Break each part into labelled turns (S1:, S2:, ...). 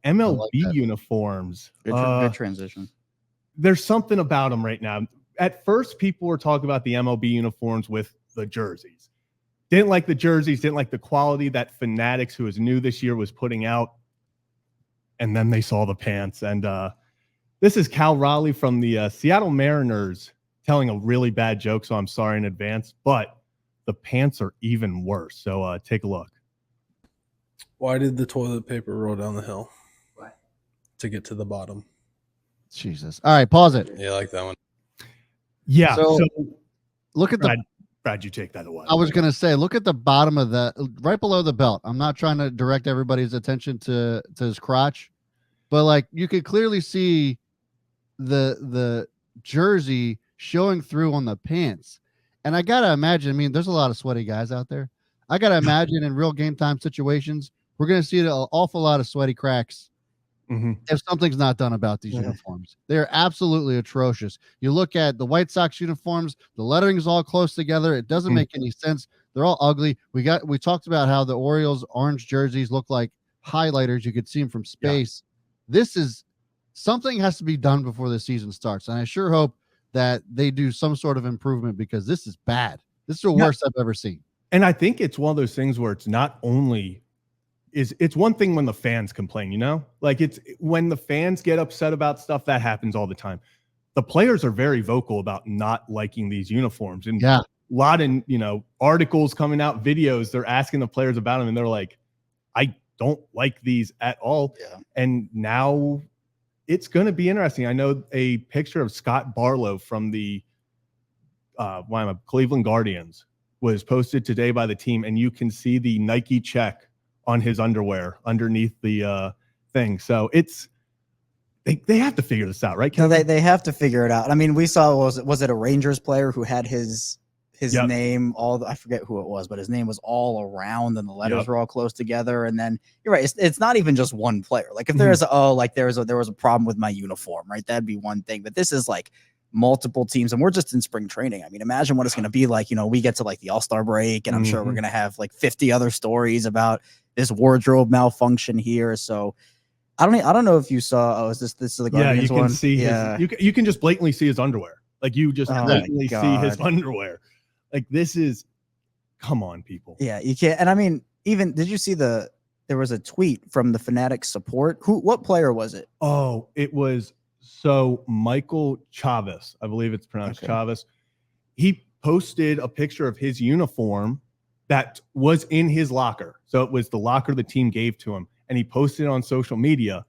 S1: MLB uniforms.
S2: Good transition.
S1: There's something about them right now. At first, people were talking about the MLB uniforms with the jerseys. Didn't like the jerseys, didn't like the quality that Fanatics, who is new this year, was putting out. And then they saw the pants. And this is Cal Raleigh from the Seattle Mariners telling a really bad joke, so I'm sorry in advance. But the pants are even worse. So take a look.
S3: Why did the toilet paper roll down the hill? What? To get to the bottom.
S4: Jesus. All right, pause it.
S3: Yeah, I like that one.
S1: Yeah.
S4: So look at
S1: Brad, you take that away.
S4: I was going to say, look at the bottom of the, right below the belt. I'm not trying to direct everybody's attention to his crotch, but like you could clearly see the jersey showing through on the pants. And I got to imagine, I mean, there's a lot of sweaty guys out there. I got to imagine in real game time situations, we're going to see an awful lot of sweaty cracks if something's not done about these uniforms. They're absolutely atrocious. You look at the White Sox uniforms, the lettering is all close together. It doesn't make any sense. They're all ugly. We talked about how the Orioles orange jerseys look like highlighters. You could see them from space. This is something has to be done before the season starts. And I sure hope that they do some sort of improvement because this is bad. This is the worst I've ever seen.
S1: And I think it's one of those things where it's not only it's one thing when the fans complain, you know, like it's when the fans get upset about stuff that happens all the time. The players are very vocal about not liking these uniforms, and a lot of, articles coming out, videos, they're asking the players about them and they're like, I don't like these at all. Yeah. And now it's going to be interesting. I know a picture of Scott Barlow from the Cleveland Guardians was posted today by the team, and you can see the Nike check on his underwear underneath the thing. So they have to figure this out, right, Kevin?
S2: No, they have to figure it out. I mean, we saw, was it a Rangers player who had his name, I forget who it was, but his name was all around and the letters were all close together. And then you're right. It's not even just one player. Like if there was a problem with my uniform, right? That'd be one thing, but this is like multiple teams, and we're just in spring training. I mean, imagine what it's going to be like. We get to like the All-Star break, and I'm sure we're going to have like 50 other stories about this wardrobe malfunction here. So I don't know if you saw. Oh, is this the Guardians
S1: you can
S2: one?
S1: see you can just blatantly see his underwear. Like you just blatantly see his underwear. Like this is, come on, people.
S2: Yeah, you can't. And I mean, even did you see there was a tweet from the Fanatics support? What player was it?
S1: Oh, it was. So Michael Chavez, I believe it's pronounced Chavez. He posted a picture of his uniform that was in his locker. So it was the locker the team gave to him, and he posted it on social media.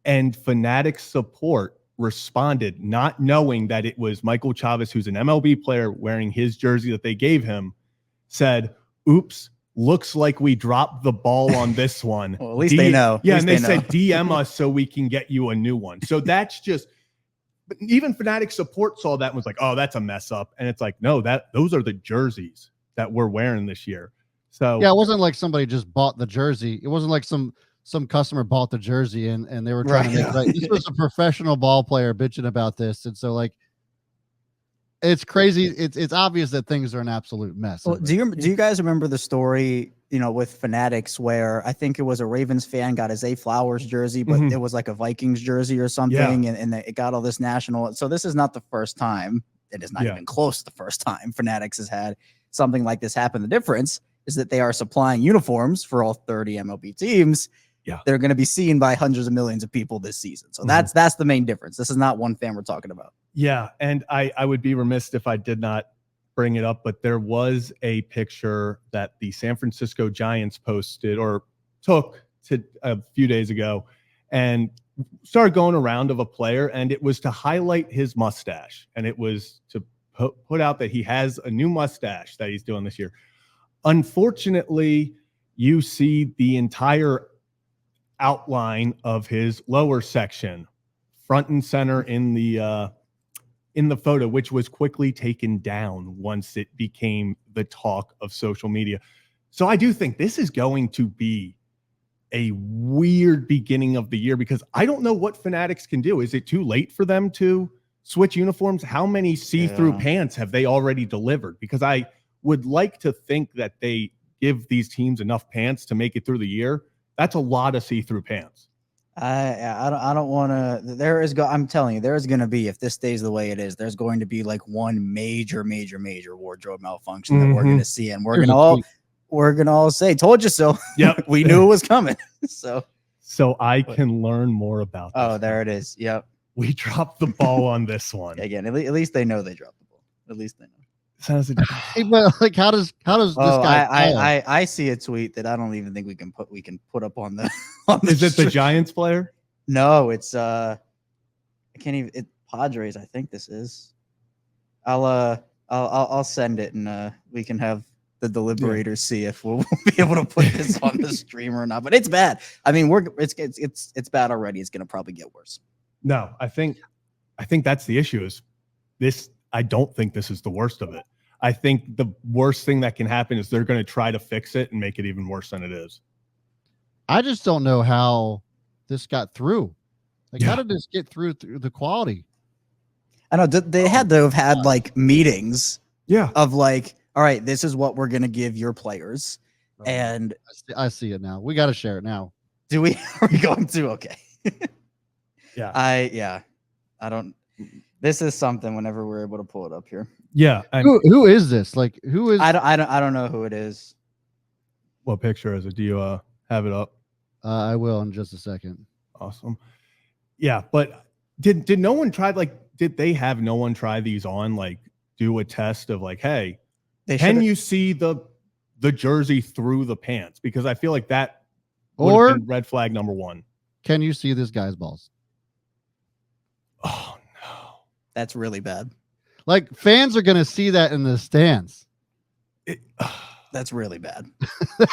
S1: And Fanatics support responded, not knowing that it was Michael Chavez, who's an MLB player wearing his jersey that they gave him, said, "Oops. Looks like we dropped the ball on this one."
S2: Well, at least they know.
S1: Yeah, and they said DM us so we can get you a new one. So that's just, but even Fanatic support saw that and was like, "Oh, that's a mess up." And it's like, no, those are the jerseys that we're wearing this year. So
S4: yeah, it wasn't like somebody just bought the jersey. It wasn't like some customer bought the jersey and they were trying to make it right. This was a professional ball player bitching about this, and so like, it's crazy. It's obvious that things are an absolute mess.
S2: Well, do you guys remember the story, with Fanatics, where I think it was a Ravens fan got a Zay Flowers jersey, but it was like a Vikings jersey or something, and it got all this national. So this is not the first time. It is not even close to the first time Fanatics has had something like this happen. The difference is that they are supplying uniforms for all 30 MLB teams. Yeah, they're going to be seen by hundreds of millions of people this season. So that's the main difference. This is not one fan we're talking about.
S1: Yeah, and I would be remiss if I did not bring it up, but there was a picture that the San Francisco Giants posted or took a few days ago and started going around of a player, and it was to highlight his mustache, and it was to put out that he has a new mustache that he's doing this year. Unfortunately, you see the entire outline of his lower section front and center in the photo, which was quickly taken down once it became the talk of social media. So I do think this is going to be a weird beginning of the year, because I don't know what Fanatics can do. Is it too late for them to switch uniforms? How many see-through pants have they already delivered? Because I would like to think that they give these teams enough pants to make it through the year. That's a lot of see-through pants.
S2: I don't want to. I'm telling you, there is going to be, if this stays the way it is, there's going to be like one major wardrobe malfunction that we're going to see, and we're gonna all say, "Told you so."
S1: Yep.
S2: We knew it was coming. So
S1: I can learn more about this.
S2: Oh, there it is. Yep.
S1: We dropped the ball on this one.
S2: Again, at least they know they dropped the ball. At least they know.
S1: Sounds
S4: But like, how does this guy?
S2: I see a tweet that I don't even think we can put up on the.
S1: Is it the Giants player?
S2: No, it's I can't even. It Padres. I think this is. I'll send it, and we can have the deliberators see if we'll be able to put this on the stream or not. But it's bad. I mean, it's bad already. It's gonna probably get worse.
S1: No, I think that's the issue. Is this? I don't think this is the worst of it. I think the worst thing that can happen is they're going to try to fix it and make it even worse than it is.
S4: I just don't know how this got through. Like, how did this get through the quality?
S2: I know they had to have had like meetings.
S1: Yeah.
S2: Of like, all right, this is what we're going to give your players. And
S4: I see it now. We got to share it now.
S2: Do we? Are we going to? Okay.
S1: Yeah.
S2: I don't. This is something whenever we're able to pull it up here.
S1: Yeah.
S4: Who is this? Like, who is?
S2: I don't know who it is.
S1: What picture is it? Do you have it up?
S4: I will in just a second.
S1: Awesome. Yeah, but did no one try, like, did they have no one try these on, like, do a test of like, hey, can you see the jersey through the pants? Because I feel like that would have been red flag number one.
S4: Can you see this guy's balls?
S1: Oh no,
S2: that's really bad.
S4: Like, fans are gonna see that in the stands.
S2: That's really bad.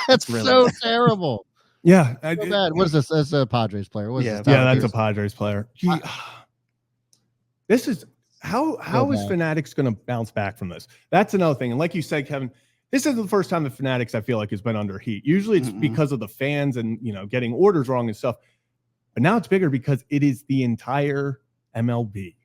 S4: That's
S2: really
S4: so
S2: bad.
S4: terrible.
S1: Yeah,
S4: so bad. What is this? That's a Padres player.
S1: That's a Padres player. This is how is Fanatics going to bounce back from this? That's another thing. And like you said, Kevin, this is the first time the Fanatics, I feel like, has been under heat. Usually it's because of the fans and, you know, getting orders wrong and stuff. But now it's bigger because it is the entire MLB.